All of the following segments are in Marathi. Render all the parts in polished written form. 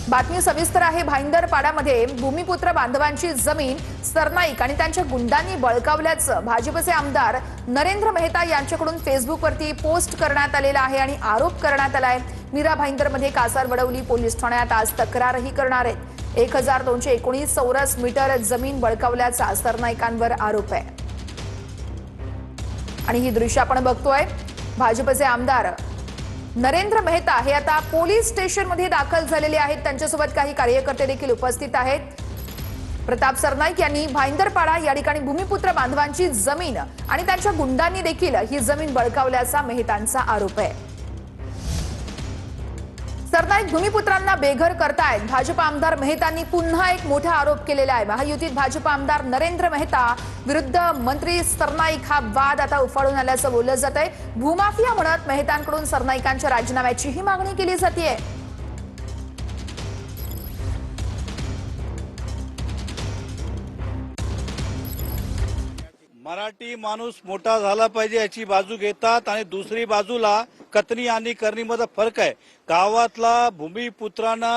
बातमी सविस्तर आहे। भाईंदरपाड्यामध्ये भूमिपुत्र बांधवांची जमीन सरनाईक आणि त्यांच्या गुंडांनी बळकावल्याचं भाजपचे आमदार नरेंद्र मेहता यांच्याकडून फेसबुकवरती पोस्ट करण्यात आलेला आहे आणि आरोप करण्यात आलाय। मीरा भाईंदरमध्ये कासारवडवली पोलीस ठाण्यात आज तक्रारही करणार आहेत। 1219 चौरस मीटर जमीन बळकावल्याचा सरनाईकांवर आरोप आहे आणि ही दृश्य आपण बघतोय। भाजपचे आमदार नरेंद्र मेहता हे आता पोलीस स्टेशनमध्ये दाखल झालेले आहेत। त्यांच्यासोबत काही कार्यकर्ते देखील उपस्थित आहेत। प्रताप सरनाईक यांनी भाईंदरपाडा या ठिकाणी भूमिपुत्र बांधवांची जमीन आणि त्यांच्या गुंडांनी देखील ही जमीन बळकावल्याचा मेहतांचा आरोप आहे। सरनाईक भूमिपुत्रांना बेघर करतायत। भाजप आमदार मेहतांनी पुन्हा एक मोठा आरोप केलेला आहे। महायुतीत भाजप आमदार नरेंद्र मेहता विरुद्ध मंत्री सरनाईक हा वाद आता उफाळून आल्याचं बोललं जात आहे। भूमाफिया म्हणत मेहतांकडून सरनाईकांच्या राजीनाम्याचीही मागणी केली जाते। मराठी माणूस मोठा झाला पाहिजे याची बाजू घेतात आणि दुसरी बाजूला कथनी आणि करणीमध्ये फरक आहे। गावातला भूमिपुत्रांना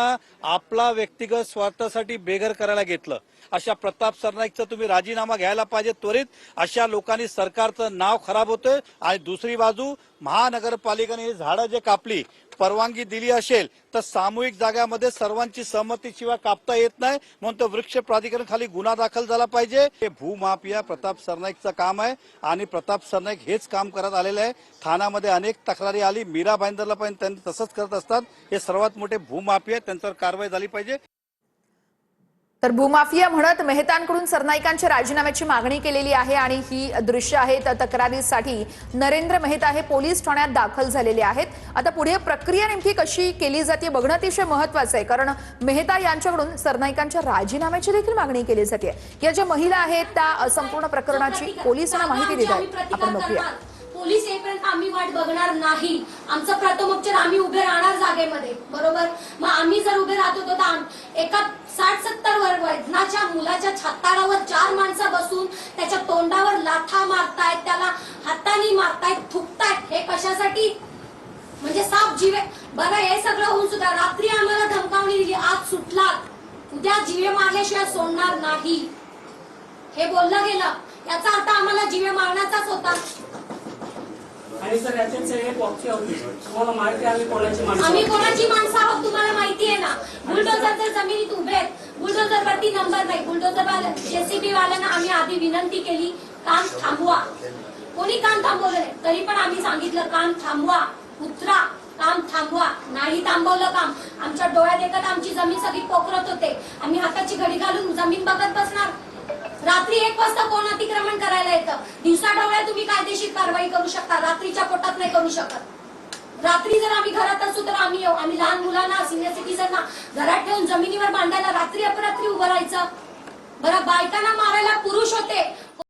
आपला व्यक्तिगत स्वार्थासाठी बेघर करायला घेतलं। अशा प्रताप सरनाईकचा तुम्ही राजीनामा घ्यायला पाहिजे त्वरित। अशा लोकांनी सरकारचं नाव खराब होतंय आणि दुसरी बाजू महानगरपालिकेने झाडं जे कापली परवानगी दिली असेल तर सामूहिक जागामध्ये सर्वांची सहमतीशिवाय कापता येत नाही, म्हणून तो वृक्ष प्राधिकरण खाली गुन्हा दाखल झाला पाहिजे। हे भूमाफिया प्रताप सरनाईकचं काम आहे आणि प्रताप सरनाईक हेच काम करत आलेले आहे। ठाण्यामध्ये अनेक तक्रारी आली, मीरा भाईंदरला पण त्यांनी तसंच करत असतात। हे सर्वात मोठे भूमाफिया, त्यांच्यावर कारवाई झाली पाहिजे। तर भूमाफिया म्हणत मेहतांकडून सरनाईकांच्या राजीनाम्याची मागणी केलेली आहे आणि ही दृश्य आहेत। तक्रारीसाठी नरेंद्र मेहता हे पोलीस ठाण्यात दाखल झालेले आहेत। आता पुढे प्रक्रिया नेमकी कशी केली जाते बघणं अतिशय महत्त्वाचं आहे, कारण मेहता यांच्याकडून सरनाईकांच्या राजीनाम्याची देखील मागणी केली जाते। या ज्या महिला आहेत त्या संपूर्ण प्रकरणाची पोलिसांना माहिती देत आहेत। आपण बघूया। पोलीस येईपर्यंत आम्ही वाट बघणार नाही। आमचा प्रथमोपचार आम्ही उभे राहणार जागेमध्ये, बरोबर। मग आम्ही जर उभे राहतो तर एका 60-70 वर्षाच्या मुलाच्या छाताडावर 4 माणसं बसून त्याच्या तोंडावर लाथा मारतायत, त्याला हाताने मारतायत, थुकतायत। हे कशासाठी? म्हणजे साप जीवे। बरं, हे सगळं होऊन सुद्धा रात्री आम्हाला धमकावणी दिली, आज सुटला उद्या जीवे मारल्याशिवाय सोडणार नाही हे बोललं गेलं। याचा अर्थ आम्हाला जीवे मारण्याचाच होता। आणि सर याचे एक वाक्य होते, तुम्हाला माहिती आहे आम्ही कोणाची माणसं आहोत तुम्हाला माहिती आहे ना। बुलडोझर जमिनीत उभे आहेत, बुलडोझर वरती नंबर नाही। बुलडोझर जेसीबी वाल्यांना आम्ही आधी विनंती केली काम थांबवा, कोणी काम थांबवलं नाही। तरी पण आम्ही सांगितलं काम थांबवा, उतरा, काम थांबवा। नाही थांबवलं काम। आमच्या डोळ्यात एकत आमची जमीन सगळी पोखरत होते। आम्ही हाताची घडी घालून जमीन बघत बसणार? रात्री 1 वाजता कोण अतिक्रमण करायला येतं? दिवसा ढवळ्या तुम्ही कायदेशीर कारवाई करू शकता, रात्रीच्या पोटात नाही करू शकत। रात्री जर आम्ही घरात असू तर आम्ही येऊ। आम्ही लहान मुलांना, सिनियर सिटीजनना घरात ठेवून जमिनीवर बांधायला रात्री अपरात्री उभं राहायचं? बरं, बायकांना मारायला पुरुष होते,